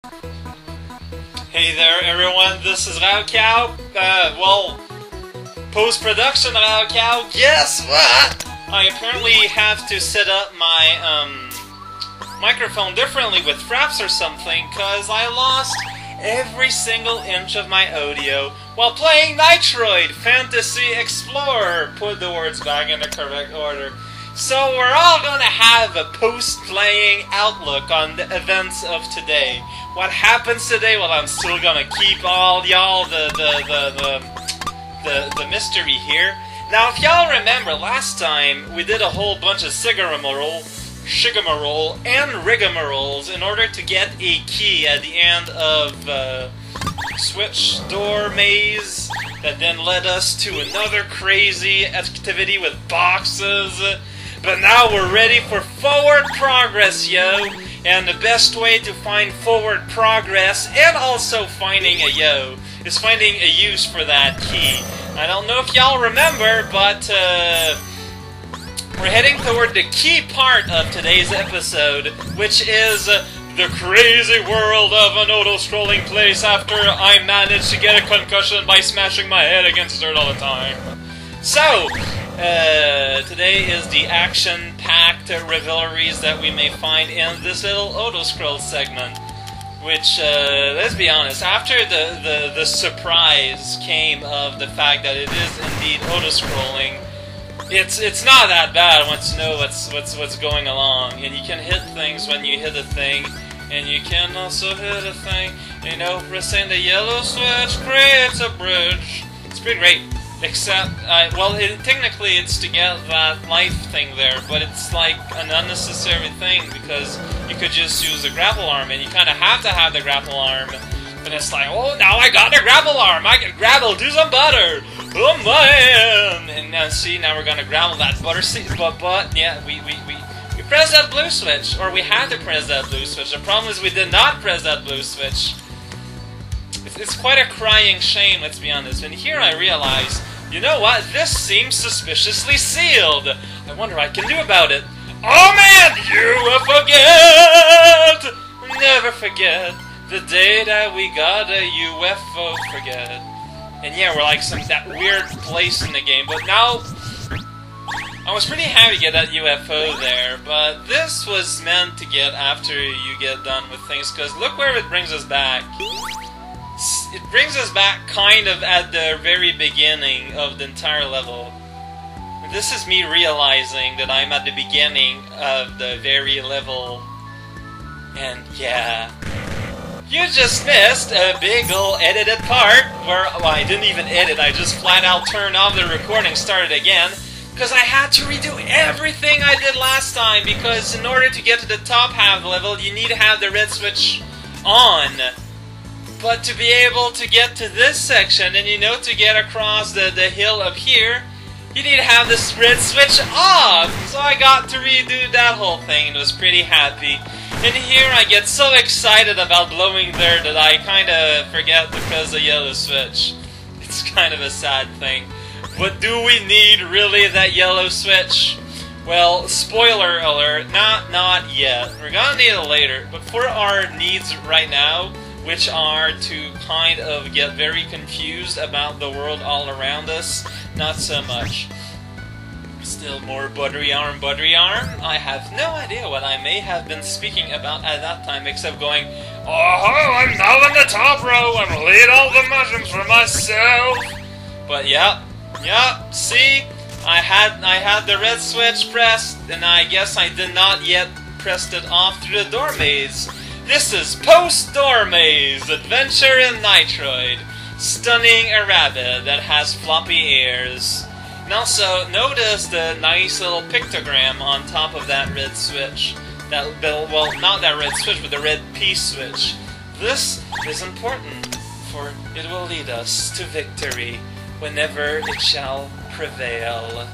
Hey there everyone, this is Raocow. Post-production Raocow. Guess what? I apparently have to set up my microphone differently with fraps or something, cause I lost every single inch of my audio while playing Nitroid Fantasy Explorer. Put the words back in the correct order. So we're all gonna have a post-playing outlook on the events of today. What happens today? Well, I'm still gonna keep all y'all the mystery here. Now, if y'all remember, last time we did a whole bunch of shigamarole, and rigamaroles in order to get a key at the end of switch door maze that then led us to another crazy activity with boxes. But now we're ready for forward progress, yo! And the best way to find forward progress, and also finding a yo, is finding a use for that key. I don't know if y'all remember, but we're heading toward the key part of today's episode, which is the crazy world of an auto-scrolling place after I managed to get a concussion by smashing my head against dirt all the time. So, today is the action-packed revelries that we may find in this little auto-scroll segment. Which, let's be honest, after the surprise came of the fact that it is indeed auto-scrolling, it's not that bad once you know what's going along, and you can hit things when you hit a thing, and you can also hit a thing. You know, pressing the yellow switch creates a bridge. It's pretty great. Except, technically it's to get that life thing there, but it's like an unnecessary thing because you could just use the grapple arm, and you kind of have to have the grapple arm. And it's like, oh, now I got the grapple arm, I can grapple, do some butter! Oh man! And now see, now we're gonna grapple that butter seed, but yeah, we press that blue switch, or we had to press that blue switch. The problem is we did not press that blue switch. It's quite a crying shame, let's be honest. And here I realize, you know what? This seems suspiciously sealed. I wonder what I can do about it. Oh man, you will forget! Never forget the day that we got a UFO. Forget it. And yeah, we're like that weird place in the game. But now, I was pretty happy to get that UFO there. But this was meant to get after you get done with things. Because look where it brings us back. It brings us back kind of at the very beginning of the entire level. This is me realizing that I'm at the beginning of the very level. And yeah, you just missed a big ol' edited part where, well, I didn't even edit, I just flat out turned off the recording, started again, because I had to redo everything I did last time, because in order to get to the top half of the level, you need to have the red switch on. But to be able to get to this section, and you know, to get across the hill up here, you need to have this red switch off! So I got to redo that whole thing, and was pretty happy. And here I get so excited about blowing there that I kinda forget to press the yellow switch. It's kind of a sad thing. But do we need really that yellow switch? Well, spoiler alert, not yet. We're gonna need it later. But for our needs right now, which are to kind of get very confused about the world all around us, not so much. Still more buttery arm. I have no idea what I may have been speaking about at that time, except going, oh, I'm now in the top row, I'm gonna eat all the mushrooms for myself. But yeah, see, I had the red switch pressed, and I guess I did not yet press it off through the door maze. This is Post-Door Maze Adventure in Nitroid, stunning a rabbit that has floppy ears. And also, notice the nice little pictogram on top of that red switch. Well, not that red switch, but the red P switch. This is important, for it will lead us to victory whenever it shall prevail.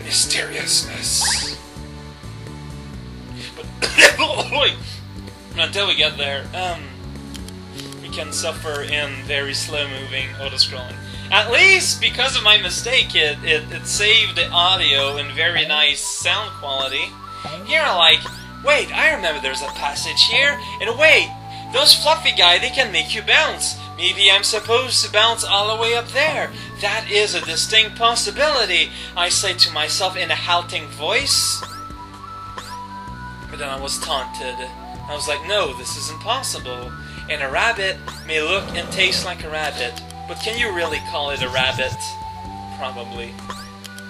Mysteriousness. But until we get there, we can suffer in very slow-moving auto-scrolling. At least, because of my mistake, it saved the audio in very nice sound quality. Here I'm like, wait, I remember there's a passage here, and wait, Those fluffy guys, they can make you bounce. Maybe I'm supposed to bounce all the way up there. That is a distinct possibility, I say to myself in a halting voice. But then I was taunted. I was like, no, this isn't possible. And a rabbit may look and taste like a rabbit, but can you really call it a rabbit? Probably.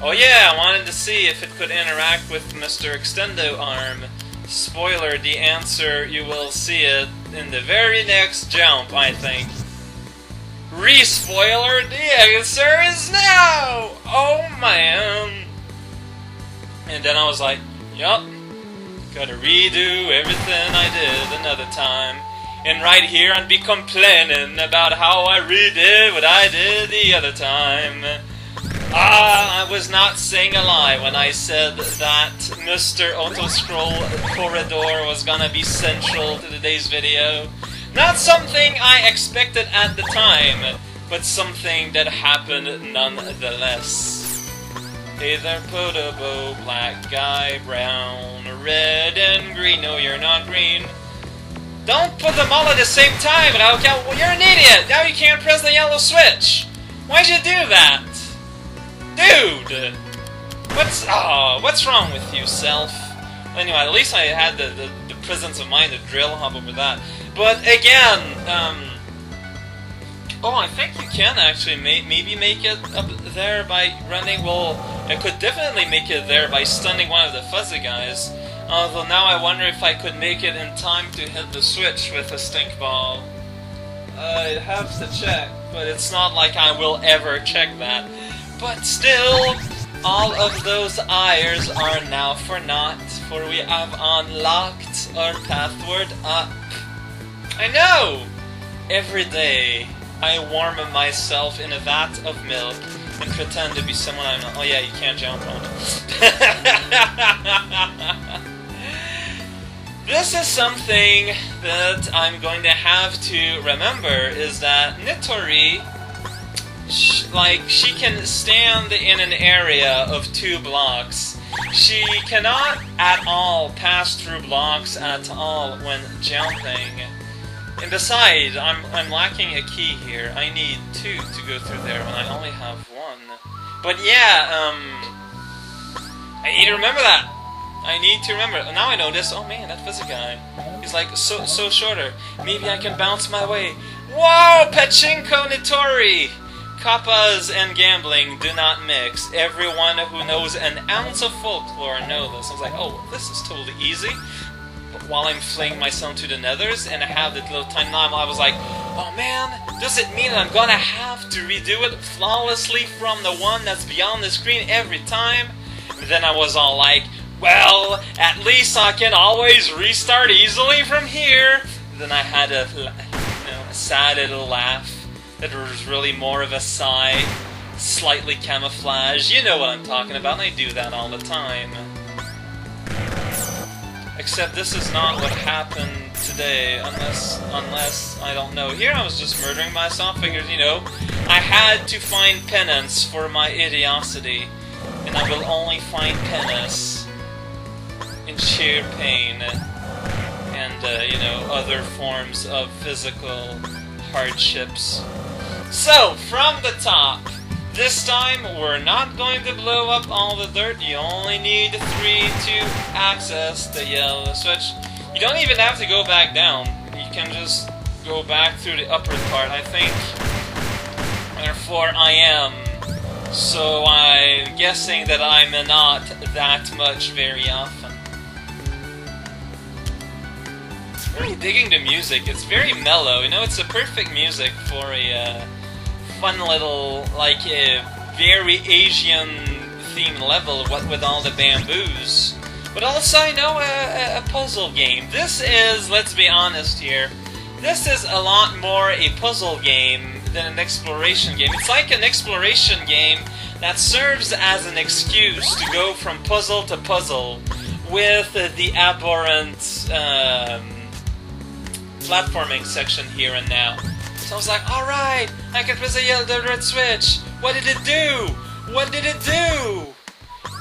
Oh yeah, I wanted to see if it could interact with Mr. Extendo Arm. Spoiler, the answer, you will see it in the very next jump, I think. Re-spoiler, the answer is no! Oh man! And then I was like, yup, gotta redo everything I did another time. And right here I'd be complaining about how I redid what I did the other time. I was not saying a lie when I said that Mr. Auto-Scroll Corridor was gonna be central to today's video. Not something I expected at the time, but something that happened nonetheless. Hey there, Podobo, black guy, brown, red, and green. No, you're not green. Don't put them all at the same time, Raoka. Well, you're an idiot! Now you can't press the yellow switch! Why'd you do that? Dude! What's wrong with you, self? Anyway, at least I had the presence of mind to drill hop over that. But again, oh, I think you can actually maybe make it up there by running. Well, I could definitely make it there by stunning one of the fuzzy guys. Although now I wonder if I could make it in time to hit the switch with a stink ball. I'd have to check, but it's not like I will ever check that. But still, all of those eyes are now for naught, for we have unlocked our pathward up. I know! Every day, I warm myself in a vat of milk and pretend to be someone I'm not. Oh yeah, you can't jump on it. This is something that I'm going to have to remember, is that Nitroid, she can stand in an area of 2 blocks. She cannot at all pass through blocks at all when jumping. And besides, I'm lacking a key here. I need 2 to go through there when I only have 1. But yeah, I need to remember that. I need to remember. Now I know this. Oh man, that fuzzy guy. He's like so shorter. Maybe I can bounce my way. Whoa, Pachinko Nitori! Kappas and gambling do not mix. Everyone who knows an ounce of folklore knows this. I was like, oh, this is totally easy. But while I'm flinging myself to the nethers and I have that little time now, I was like, oh man, does it mean that I'm gonna have to redo it flawlessly from the one that's beyond the screen every time? But then I was all like, well, at least I can always restart easily from here. Then I had a sad little laugh. That was really more of a sigh, slightly camouflage. You know what I'm talking about, and I do that all the time. Except this is not what happened today, unless I don't know. Here I was just murdering myself, figured, you know, I had to find penance for my idiocity, and I will only find penance in sheer pain, and, you know, other forms of physical hardships. So, from the top, this time we're not going to blow up all the dirt. You only need 3 to access the yellow switch. You don't even have to go back down. You can just go back through the upper part, I think. Therefore, I am. So, I'm guessing that I'm not that much very often. Really digging the music. It's very mellow. You know, it's a perfect music for a fun little, like a very Asian themed level, what with all the bamboos. But also, you know, a puzzle game. This is, let's be honest here, this is a lot more a puzzle game than an exploration game. It's like an exploration game that serves as an excuse to go from puzzle to puzzle with the abhorrent platforming section here and now. So I was like, alright, I can press the red switch. What did it do? What did it do?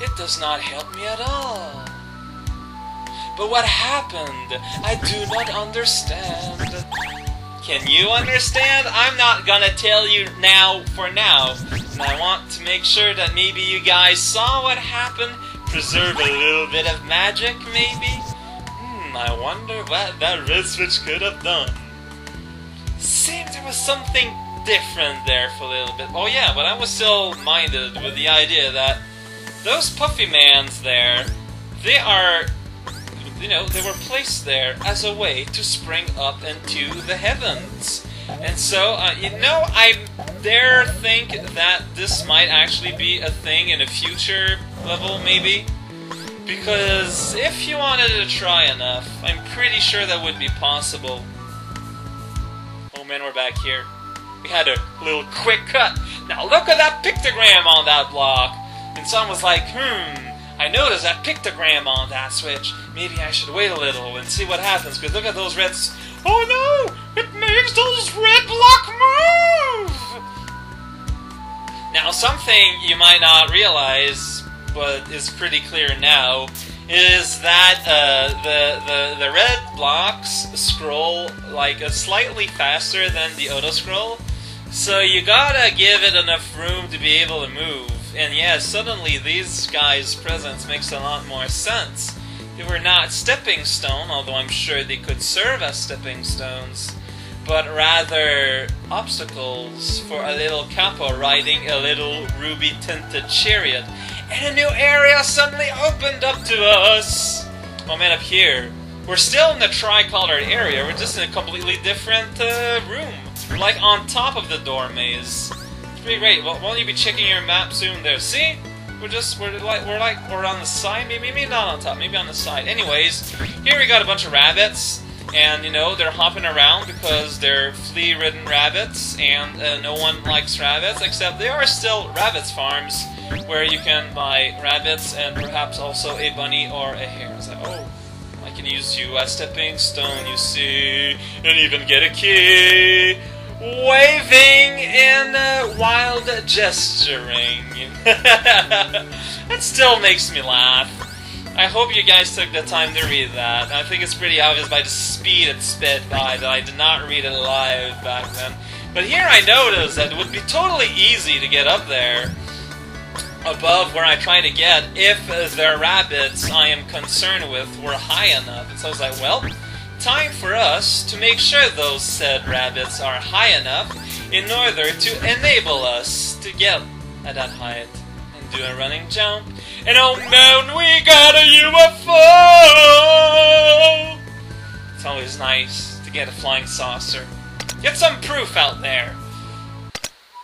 It does not help me at all. But what happened? I do not understand. Can you understand? I'm not gonna tell you now for now. And I want to make sure that maybe you guys saw what happened. Preserve a little bit of magic, maybe? I wonder what that red switch could have done. Seemed there was something different there for a little bit. Oh yeah, but I was still minded with the idea that those puffy mans there, they are, you know, they were placed there as a way to spring up into the heavens. And so, you know, I dare think that this might actually be a thing in a future level, maybe. Because if you wanted to try enough, I'm pretty sure that would be possible. Oh man, we're back here. We had a little quick cut. Now look at that pictogram on that block. And someone was like, I noticed that pictogram on that switch. Maybe I should wait a little and see what happens, because look at those reds. Oh no! It makes those red block move! Now something you might not realize, but is pretty clear now, is that the red blocks scroll like slightly faster than the auto scroll. So you gotta give it enough room to be able to move. And yeah, suddenly these guys' presence makes a lot more sense. They were not stepping stone, although I'm sure they could serve as stepping stones, but rather obstacles for a little kappa riding a little ruby-tinted chariot. And a new area suddenly opened up to us! Oh man, up here. We're still in the tricolored area, we're just in a completely different room. We're like on top of the door maze. It's pretty great. Well, won't you be checking your map soon there? See? We're on the side, maybe not on top, maybe on the side. Anyways, here we got a bunch of rabbits, and you know, they're hopping around because they're flea-ridden rabbits, and no one likes rabbits, except there are still rabbits farms where you can buy rabbits and perhaps also a bunny or a hare. It's like, oh, I can use you as stepping stone, you see, and even get a key. Waving in wild gesturing. That still makes me laugh. I hope you guys took the time to read that. I think it's pretty obvious by the speed it sped by that I did not read it live back then. But here I noticed that it would be totally easy to get up there above where I try to get if the rabbits I am concerned with were high enough. And so I was like, well, time for us to make sure those said rabbits are high enough in order to enable us to get at that height and do a running jump. And oh man, we got a UFO! It's always nice to get a flying saucer. Get some proof out there!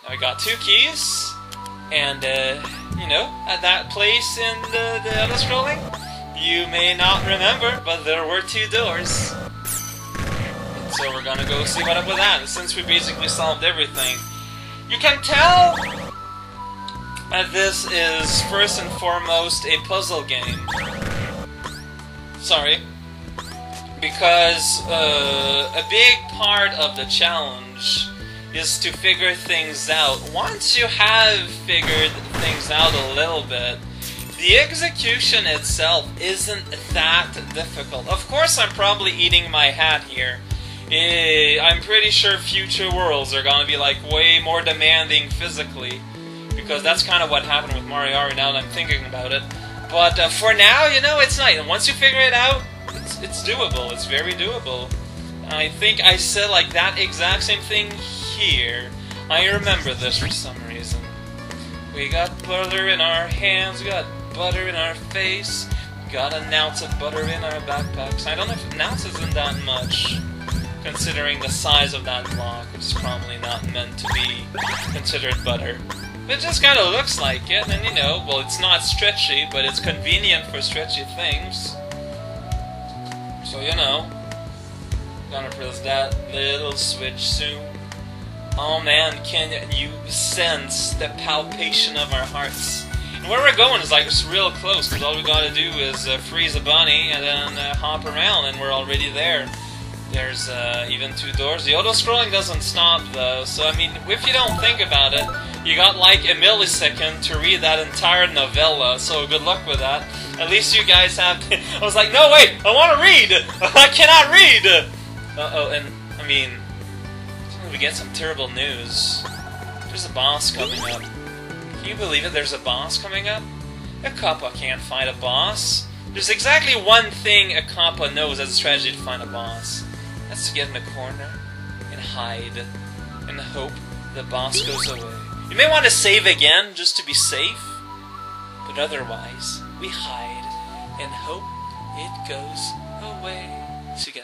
Now we got 2 keys, and you know, at that place in the other scrolling, you may not remember, but there were 2 doors. So we're gonna go see what up with that, since we basically solved everything. You can tell that this is first and foremost a puzzle game. Sorry. Because a big part of the challenge is to figure things out. Once you have figured things out a little bit, the execution itself isn't that difficult. Of course, I'm probably eating my hat here. I'm pretty sure future worlds are gonna be like way more demanding physically, because that's kind of what happened with Mario Odyssey now that I'm thinking about it. But for now, you know, it's nice. And once you figure it out, it's doable. It's very doable. I think I said like that exact same thing here. I remember this for some reason. We got butter in our hands, we got butter in our face, we got an ounce of butter in our backpacks. I don't know if an ounce isn't that much, considering the size of that block, which is probably not meant to be considered butter. But it just kind of looks like it, and you know, well, it's not stretchy, but it's convenient for stretchy things. So, you know, gonna press that little switch soon. Oh man, can you sense the palpation of our hearts? And where we're going is like it's real close, because all we gotta do is freeze a bunny and then hop around, and we're already there. There's even 2 doors. The auto-scrolling doesn't stop though, so I mean, if you don't think about it, You got like a millisecond to read that entire novella, so good luck with that. At least you guys have... I was like, no wait, I want to read! I cannot read! Uh-oh, and, I mean... we get some terrible news. There's a boss coming up. Can you believe it? There's a boss coming up? A kappa can't find a boss. There's exactly one thing a kappa knows as a strategy to find a boss. That's to get in the corner and hide in the hope the boss goes away. You may want to save again just to be safe, but otherwise we hide and hope it goes away. See you guys.